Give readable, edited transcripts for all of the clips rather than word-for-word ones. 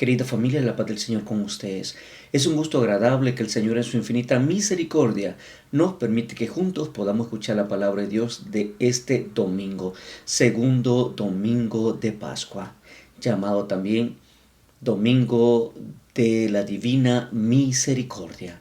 Querida familia, la paz del Señor con ustedes. Es un gusto agradable que el Señor en su infinita misericordia nos permite que juntos podamos escuchar la palabra de Dios de este domingo, segundo domingo de Pascua, llamado también Domingo de la Divina Misericordia.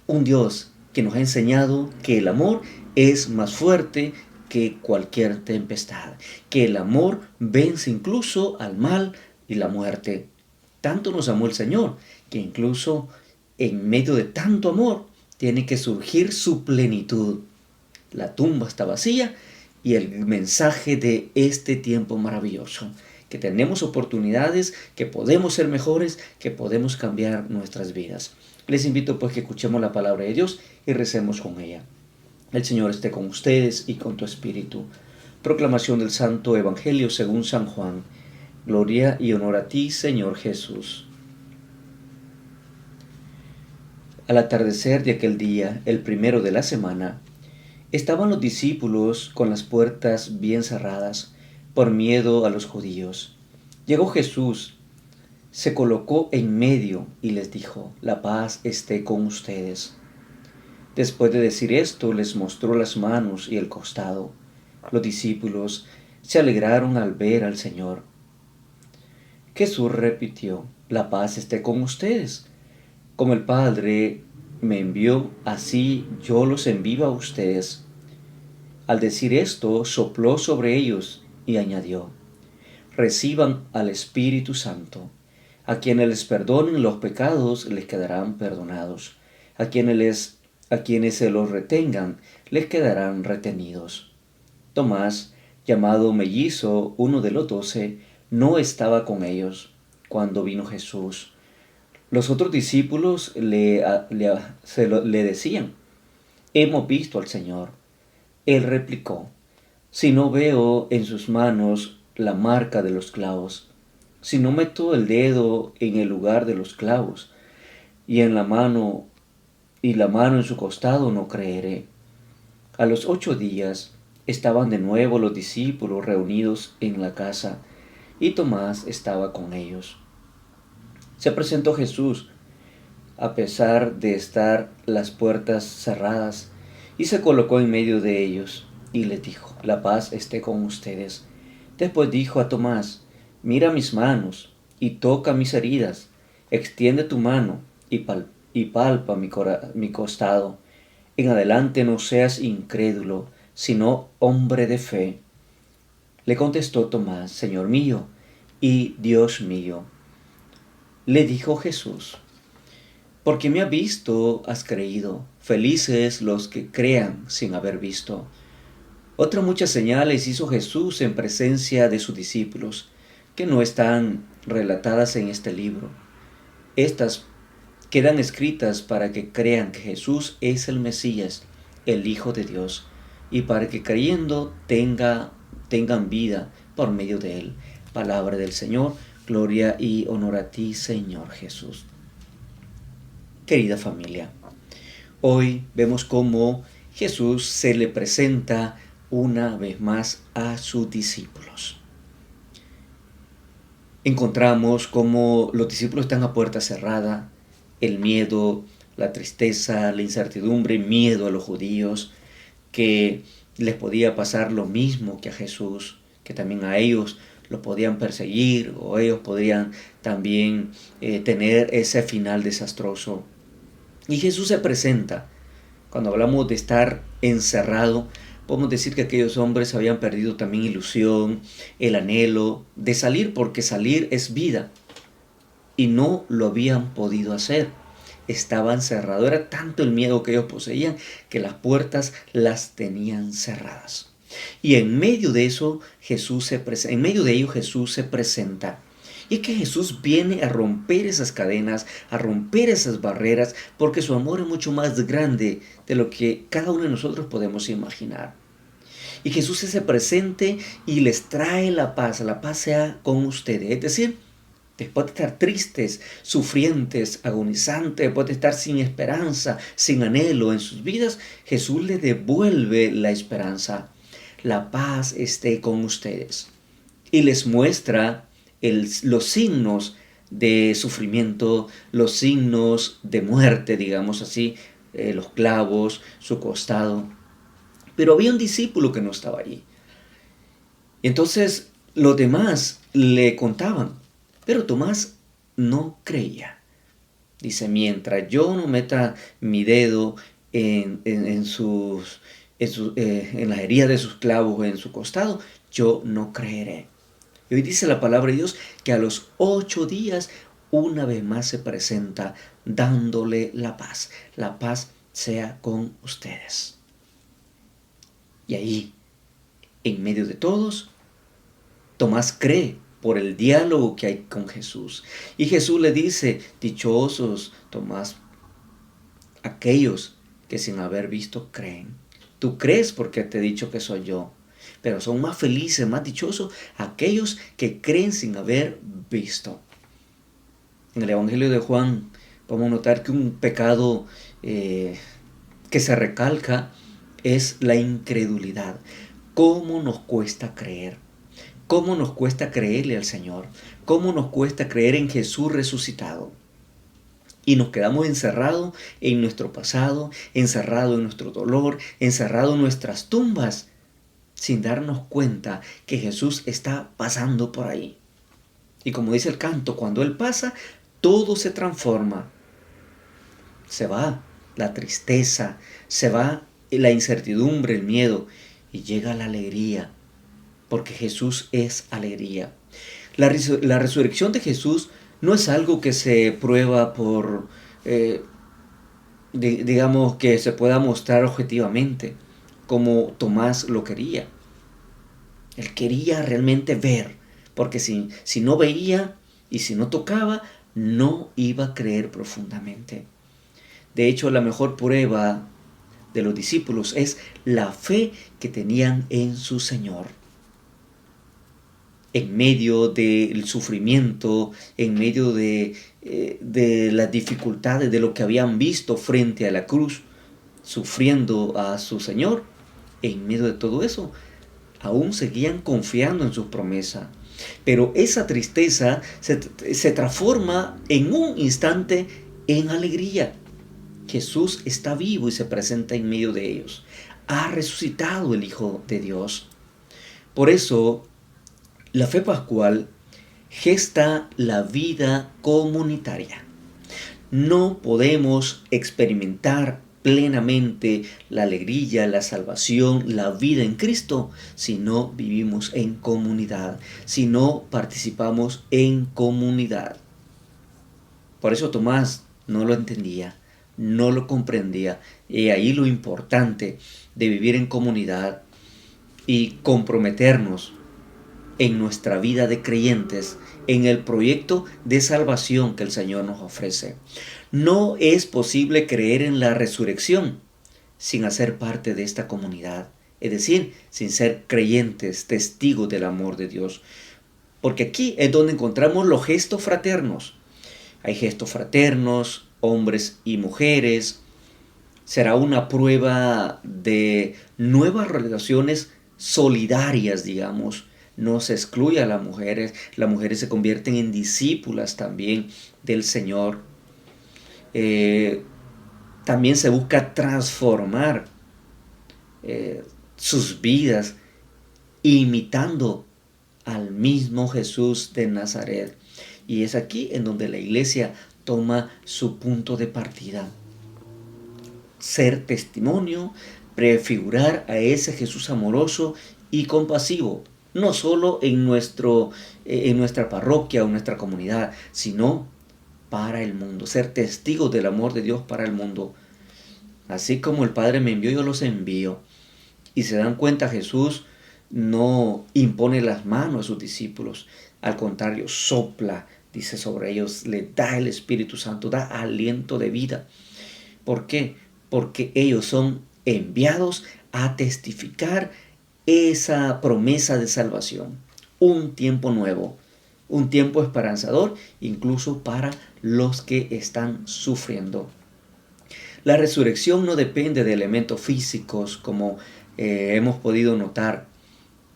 Un Dios que nos ha enseñado que el amor es más fuerte que cualquier tempestad, que el amor vence incluso al mal y la muerte. Tanto nos amó el Señor que incluso en medio de tanto amor tiene que surgir su plenitud. La tumba está vacía y el mensaje de este tiempo maravilloso, que tenemos oportunidades, que podemos ser mejores, que podemos cambiar nuestras vidas. Les invito pues que escuchemos la palabra de Dios y recemos con ella. El Señor esté con ustedes y con tu espíritu. Proclamación del Santo Evangelio según San Juan. Gloria y honor a ti, Señor Jesús. Al atardecer de aquel día, el primero de la semana, estaban los discípulos con las puertas bien cerradas por miedo a los judíos. Llegó Jesús, se colocó en medio y les dijo: la paz esté con ustedes. Después de decir esto, les mostró las manos y el costado. Los discípulos se alegraron al ver al Señor. Jesús repitió: la paz esté con ustedes. Como el Padre me envió, así yo los envío a ustedes. Al decir esto, sopló sobre ellos y añadió: reciban al Espíritu Santo. A quienes les perdonen los pecados les quedarán perdonados. A quienes se los retengan les quedarán retenidos. Tomás, llamado Mellizo, uno de los 12, no estaba con ellos cuando vino Jesús. Los otros discípulos le decían: hemos visto al Señor. Él replicó: si no veo en sus manos la marca de los clavos, si no meto el dedo en el lugar de los clavos, y la mano en su costado, no creeré. A los 8 días estaban de nuevo los discípulos reunidos en la casa, y Tomás estaba con ellos. Se presentó Jesús, a pesar de estar las puertas cerradas, y se colocó en medio de ellos, y les dijo: la paz esté con ustedes. Después dijo a Tomás: mira mis manos, y toca mis heridas, extiende tu mano, y palpa mi costado. En adelante no seas incrédulo, sino hombre de fe. Le contestó Tomás: Señor mío y Dios mío. Le dijo Jesús: porque me has visto, has creído. Felices los que crean sin haber visto. Otras muchas señales hizo Jesús en presencia de sus discípulos, que no están relatadas en este libro. Estas quedan escritas para que crean que Jesús es el Mesías, el Hijo de Dios, y para que creyendo tengan vida por medio de él. Palabra del Señor. Gloria y honor a ti, Señor Jesús. Querida familia, hoy vemos cómo Jesús se le presenta una vez más a sus discípulos. Encontramos cómo los discípulos están a puerta cerrada, el miedo, la tristeza, la incertidumbre, miedo a los judíos, que les podía pasar lo mismo que a Jesús, que también a ellos los podían perseguir o ellos podrían también tener ese final desastroso. Y Jesús se presenta. Cuando hablamos de estar encerrado, podemos decir que aquellos hombres habían perdido también ilusión, el anhelo de salir, porque salir es vida, y no lo habían podido hacer. Estaban cerrados. Era tanto el miedo que ellos poseían que las puertas las tenían cerradas. Y en medio de eso Jesús se presenta. Y es que Jesús viene a romper esas cadenas, a romper esas barreras, porque su amor es mucho más grande de lo que cada uno de nosotros podemos imaginar. Y Jesús se presente y les trae la paz sea con ustedes. Es decir, después de estar tristes, sufrientes, agonizantes, después de estar sin esperanza, sin anhelo en sus vidas, Jesús les devuelve la esperanza. La paz esté con ustedes. Y les muestra los signos de sufrimiento, los signos de muerte, digamos así, los clavos, su costado. Pero había un discípulo que no estaba allí. Y entonces los demás le contaban, pero Tomás no creía. Dice, mientras yo no meta mi dedo en las heridas de sus clavos, en su costado, yo no creeré. Y hoy dice la palabra de Dios que a los 8 días una vez más se presenta dándole la paz. La paz sea con ustedes. Y ahí, en medio de todos, Tomás cree por el diálogo que hay con Jesús. Y Jesús le dice, dichosos, Tomás, aquellos que sin haber visto creen. Tú crees porque te he dicho que soy yo. Pero son más felices, más dichosos aquellos que creen sin haber visto. En el Evangelio de Juan podemos notar que un pecado que se recalca es la incredulidad. ¿Cómo nos cuesta creer? ¿Cómo nos cuesta creerle al Señor? ¿Cómo nos cuesta creer en Jesús resucitado? Y nos quedamos encerrados en nuestro pasado, encerrados en nuestro dolor, encerrados en nuestras tumbas, sin darnos cuenta que Jesús está pasando por ahí. Y como dice el canto, cuando Él pasa, todo se transforma. Se va la tristeza, se va la incertidumbre, el miedo, y llega la alegría, porque Jesús es alegría. La resurrección de Jesús no es algo que se prueba por, digamos, que se pueda mostrar objetivamente, como Tomás lo quería. Él quería realmente ver, porque si no veía y si no tocaba, no iba a creer profundamente. De hecho, la mejor prueba de los discípulos es la fe que tenían en su Señor. En medio del sufrimiento, en medio de las dificultades, de lo que habían visto frente a la cruz, sufriendo a su Señor, en medio de todo eso, aún seguían confiando en sus promesas. Pero esa tristeza se transforma en un instante en alegría. Jesús está vivo y se presenta en medio de ellos. Ha resucitado el Hijo de Dios. Por eso, la fe pascual gesta la vida comunitaria. No podemos experimentar plenamente la alegría, la salvación, la vida en Cristo si no vivimos en comunidad, si no participamos en comunidad. Por eso Tomás no lo entendía, no lo comprendía. Y ahí lo importante de vivir en comunidad y comprometernos en nuestra vida de creyentes, en el proyecto de salvación que el Señor nos ofrece. No es posible creer en la resurrección sin hacer parte de esta comunidad, es decir, sin ser creyentes, testigos del amor de Dios. Porque aquí es donde encontramos los gestos fraternos. Hay gestos fraternos, hombres y mujeres. Será una prueba de nuevas relaciones solidarias, digamos. No se excluye a las mujeres se convierten en discípulas también del Señor. También se busca transformar sus vidas imitando al mismo Jesús de Nazaret. Y es aquí en donde la iglesia toma su punto de partida. Ser testimonio, prefigurar a ese Jesús amoroso y compasivo, no solo en nuestra parroquia o nuestra comunidad, sino para el mundo, ser testigos del amor de Dios para el mundo. Así como el Padre me envió, yo los envío. Y se dan cuenta, Jesús no impone las manos a sus discípulos, al contrario, sopla, dice, sobre ellos, le da el Espíritu Santo, da aliento de vida. ¿Por qué? Porque ellos son enviados a testificar esa promesa de salvación, un tiempo nuevo, un tiempo esperanzador, incluso para los que están sufriendo. La resurrección no depende de elementos físicos como hemos podido notar,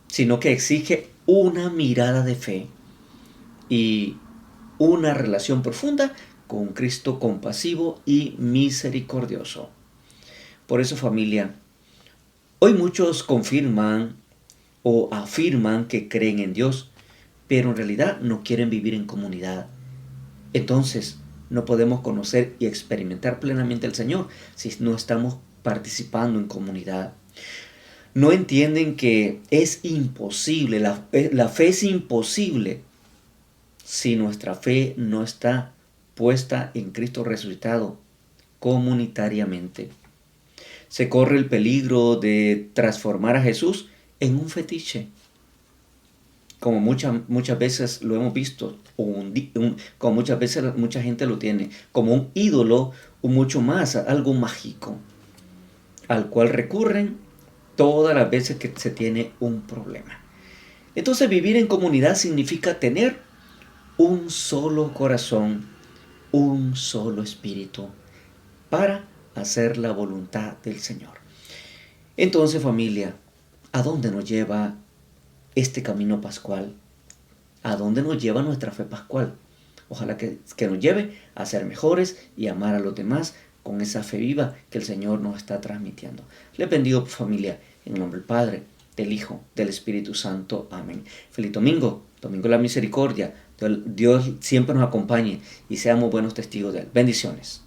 sino que exige una mirada de fe. Y una relación profunda con un Cristo compasivo y misericordioso. Por eso, familia, hoy muchos confirman o afirman que creen en Dios, pero en realidad no quieren vivir en comunidad. Entonces, no podemos conocer y experimentar plenamente al Señor si no estamos participando en comunidad. No entienden que es imposible, la fe es imposible si nuestra fe no está puesta en Cristo resucitado comunitariamente. Se corre el peligro de transformar a Jesús en un fetiche, como muchas veces lo hemos visto, como muchas veces mucha gente lo tiene, como un ídolo o mucho más, algo mágico, al cual recurren todas las veces que se tiene un problema. Entonces vivir en comunidad significa tener un solo corazón, un solo espíritu, para hacer la voluntad del Señor. Entonces, familia, ¿a dónde nos lleva este camino pascual? ¿A dónde nos lleva nuestra fe pascual? Ojalá que nos lleve a ser mejores y amar a los demás con esa fe viva que el Señor nos está transmitiendo. Le bendigo, familia, en el nombre del Padre, del Hijo, del Espíritu Santo. Amén. Feliz domingo, domingo de la misericordia. Dios siempre nos acompañe y seamos buenos testigos de Él. Bendiciones.